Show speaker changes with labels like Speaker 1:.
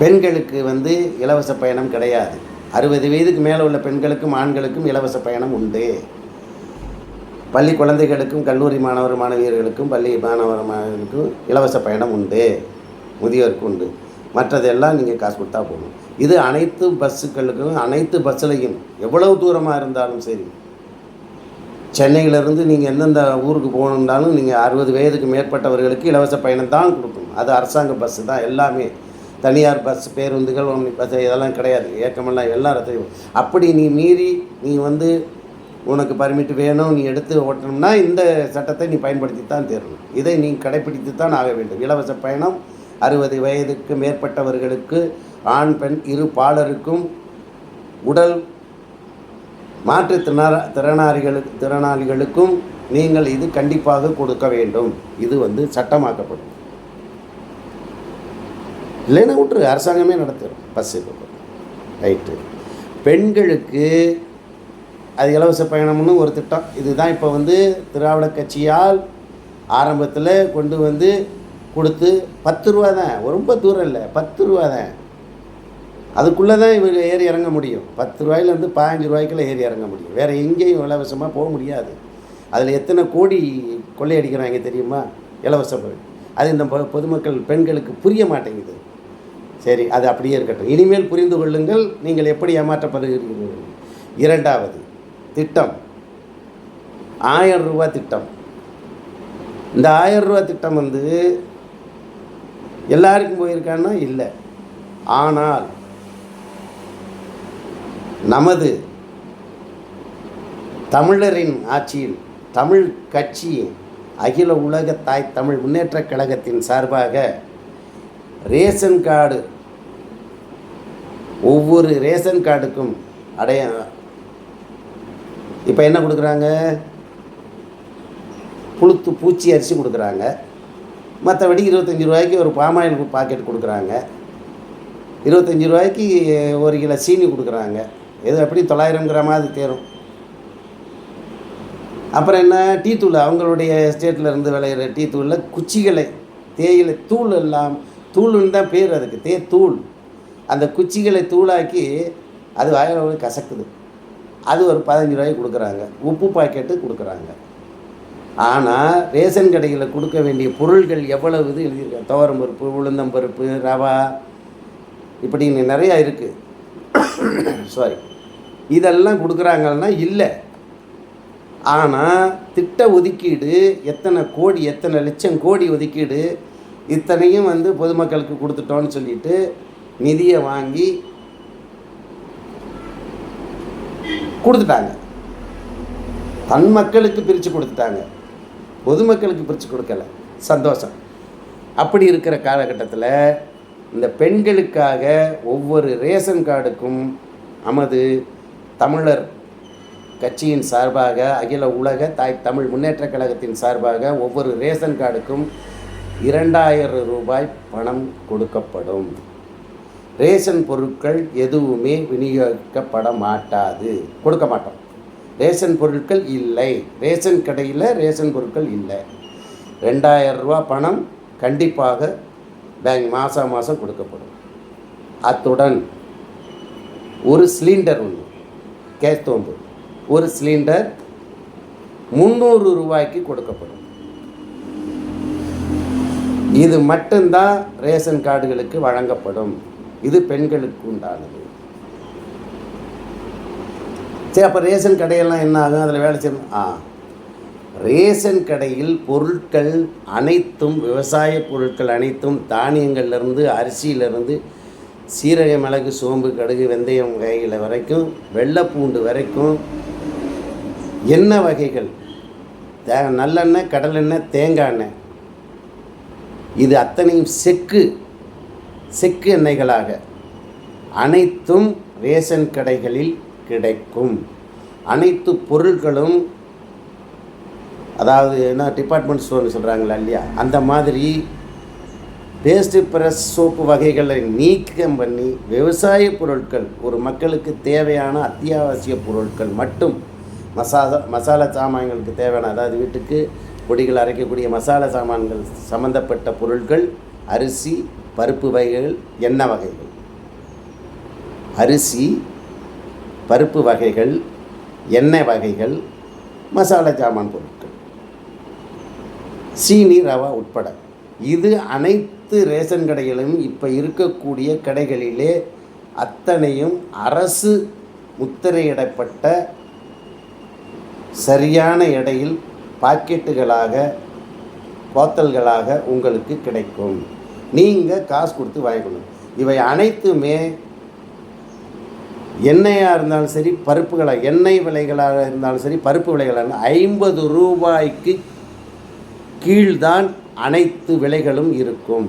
Speaker 1: பெண்களுக்கு வந்து இலவச பயணம் கிடையாது. 60 வயதுக்கு மேலே உள்ள பெண்களுக்கும் ஆண்களுக்கும் இலவச பயணம் உண்டு. பள்ளி குழந்தைகளுக்கும் கல்லூரி மாணவர் மாணவியர்களுக்கும் பள்ளி மாணவர் மாணவர்களுக்கும் இலவச பயணம் உண்டு, முதியோருக்கு உண்டு. மற்றதெல்லாம் நீங்கள் காசு கொடுத்தா போகணும். இது அனைத்து பஸ்ஸுகளுக்கும், அனைத்து பஸ்ஸுலையும் எவ்வளவு தூரமாக இருந்தாலும் சரி, சென்னையிலேருந்து நீங்கள் எந்தெந்த ஊருக்கு போகணுன்னாலும் நீங்கள் 60 வயதுக்கு மேற்பட்டவர்களுக்கு இலவச பயணம் தான் கொடுக்கணும். அது அரசாங்க பஸ்ஸு தான் எல்லாமே. தனியார் பஸ், பேருந்துகள், பஸ் இதெல்லாம் கிடையாது. ஏக்கமெல்லாம் எல்லாம் ரத்து. அப்படி நீ மீறி நீ வந்து உனக்கு பர்மிட் வேணும், நீ எடுத்து ஓட்டணும்னா இந்த சட்டத்தை நீ பயன்படுத்தி தான் தீரணும். இதை நீ கடைப்பிடித்து தான் ஆக வேண்டும். இலவச பயணம் 60 வயதுக்கு மேற்பட்டவர்களுக்கு, ஆண் பெண் இரு பாலருக்கும், உடல் திறனாளிகளுக்கும் நீங்கள் இது கண்டிப்பாக கொடுக்க வேண்டும். இது வந்து சட்டமாக்கப்படும். இல்லைன்னா விட்டுரு, அரசாங்கமே நடத்துகிறோம் பஸ்ஸு. ரைட்டு. பெண்களுக்கு அது இலவச பயணம்னு ஒரு திட்டம். இதுதான் இப்போ வந்து திராவிட கட்சியால் ஆரம்பத்தில் கொண்டு வந்து கொடுத்து 10 ரூபா தான், ரொம்ப தூரம் இல்லை, 10 ரூபா தான். அதுக்குள்ளே தான் இவங்க ஏறி இறங்க முடியும். 10 ரூபாயிலேருந்து 15 ரூபாய்க்குள்ளே ஏறி இறங்க முடியும். வேறு எங்கேயும் இலவசமாக போக முடியாது. அதில் எத்தனை கோடி கொள்ளையடிக்கிறாங்க தெரியுமா? இலவச பயணம். அது இந்த பொதுமக்கள் பெண்களுக்கு புரிய மாட்டேங்குது. சரி, அது அப்படியே இருக்கட்டும். இனிமேல் புரிந்து கொள்ளுங்கள் நீங்கள் எப்படி ஏமாற்றப்படுகிறீர்கள். 2வது திட்டம் 1000 ரூபா திட்டம். இந்த 1000 ரூபா திட்டம் வந்து எல்லாருக்கும் போயிருக்கான்னா இல்லை. ஆனால் நமது தமிழரின் ஆட்சியில் தமிழ் கட்சி அகில உலக தாய் தமிழ் முன்னேற்றக் கழகத்தின் சார்பாக ரேஷன் கார்டு, ஒவ்வொரு ரேஷன் கார்டுக்கும் இப்போ என்ன கொடுக்குறாங்க? புழுத்து பூச்சி அரிசி கொடுக்குறாங்க. மற்றபடி 25 ரூபாய்க்கு ஒரு பாமாயில் பாக்கெட் கொடுக்குறாங்க. 25 ரூபாய்க்கு 1 கிலோ சீனி கொடுக்குறாங்க. எது அப்படி 900 கிராமாவது தேரும். அப்புறம் என்ன, டீ தூள், அவங்களுடைய ஸ்டேட்டில் இருந்து விளையிற டீ தூளில் குச்சிகளை, தேயிலை தூள் எல்லாம், தூளுன்னு தான் பேர் அதுக்கு, தூள். அந்த குச்சிகளை தூளாக்கி அது வாயில் கசக்குது. அது ஒரு 15 ரூபாய்க்கு கொடுக்குறாங்க. உப்பு பாக்கெட்டு கொடுக்குறாங்க. ஆனால் ரேஷன் கடைகளில் கொடுக்க வேண்டிய பொருள்கள் எவ்வளவு இது எழுதியிருக்காங்க. துவரம் பருப்பு, உளுந்தம்பருப்பு, ரவா, இப்படின்னு நிறையா இருக்குது. சாரி, இதெல்லாம் கொடுக்குறாங்கன்னா இல்லை. ஆனால் திட்ட ஒதுக்கீடு எத்தனை கோடி, எத்தனை லட்சம் கோடி ஒதுக்கீடு, இத்தனையும் வந்து பொதுமக்களுக்கு கொடுத்துட்டோன்னு சொல்லிட்டு நிதியை வாங்கி கொடுத்துட்டாங்க. தன் மக்களுக்கு பிரித்து கொடுத்துட்டாங்க, பொதுமக்களுக்கு பிரித்து கொடுக்கல. சந்தோஷம். அப்படி இருக்கிற காலகட்டத்தில் இந்த பெண்களுக்காக ஒவ்வொரு ரேஷன் கார்டுக்கும் நமது தமிழர் கட்சியின் சார்பாக, அகில உலக தாய் தமிழ் முன்னேற்றக் கழகத்தின் சார்பாக ஒவ்வொரு ரேஷன் கார்டுக்கும் 2000 ரூபாய் பணம் கொடுக்கப்படும். ரேஷன் பொருட்கள் எதுவுமே விநியோகிக்கப்பட மாட்டாது, கொடுக்க மாட்டோம். ரேஷன் பொருட்கள் இல்லை, ரேஷன் கடையில் ரேஷன் பொருட்கள் இல்லை. 2000 ரூபா பணம் கண்டிப்பாக பேங்க் மாதம் கொடுக்கப்படும். அத்துடன் ஒரு சிலிண்டர் ஒன்று, கேஸ் தோம்பு, ஒரு சிலிண்டர் 300 ரூபாய்க்கு கொடுக்கப்படும். இது மட்டும்தான் ரேஷன் கார்டுகளுக்கு வழங்கப்படும். இது பெண்களுக்கு உண்டானது. சரி, அப்போ ரேஷன் கடையெல்லாம் என்ன ஆகும்? அதில் வேலை செய்யணும். ரேஷன் கடையில் பொருட்கள் அனைத்தும், விவசாய பொருட்கள் அனைத்தும், தானியங்கள்லேருந்து, அரிசியிலேருந்து, சீரக, மிளகு, சோம்பு, கடுகு, வெந்தயம் வகைகள் வரைக்கும், வெள்ளைப்பூண்டு வரைக்கும், எண்ணெய் வகைகள், நல்லெண்ணெய், கடலெண்ணெய், தேங்காய் எண்ணெய், இது அத்தனையும் செக்கு எண்ணெய்களாக அனைத்தும் ரேஷன் கடைகளில் கிடைக்கும். அனைத்து பொருட்களும், அதாவது என்ன டிபார்ட்மெண்ட் ஸ்டோர்னு சொல்கிறாங்களா இல்லையா, அந்த மாதிரி பேஸ்ட்டு, ப்ரெஷ், சோப்பு வகைகளை நீக்கம் பண்ணி விவசாய பொருட்கள், ஒரு மக்களுக்கு தேவையான அத்தியாவசிய பொருட்கள் மட்டும், மசாலா சாமான்களுக்கு தேவையான, அதாவது வீட்டுக்கு பொடிகள் அரைக்கக்கூடிய மசாலா சாமான்கள் சம்மந்தப்பட்ட பொருட்கள், அரிசி, பருப்பு வகைகள், எண்ணெய் வகைகள், அரிசி, பருப்பு வகைகள், எண்ணெய் வகைகள், மசாலா ஜாமான் பொருட்கள், சீனி, ரவா உட்பட இது அனைத்து ரேஷன் கடைகளிலும் இப்போ இருக்கக்கூடிய கடைகளிலே அத்தனையும் அரசு முத்திரையிடப்பட்ட சரியான எடையில் பாக்கெட்டுகளாக, போத்தல்களாக உங்களுக்கு கிடைக்கும். நீங்கள் காசு கொடுத்து வாங்கிக்கணும். இவை அனைத்துமே எண்ணெயாக இருந்தாலும் சரி, பருப்புகளாக, எண்ணெய் விலைகளாக இருந்தாலும் சரி, பருப்பு விலைகளாக 50 ரூபாய்க்கு கீழ்தான் அனைத்து விலைகளும் இருக்கும்.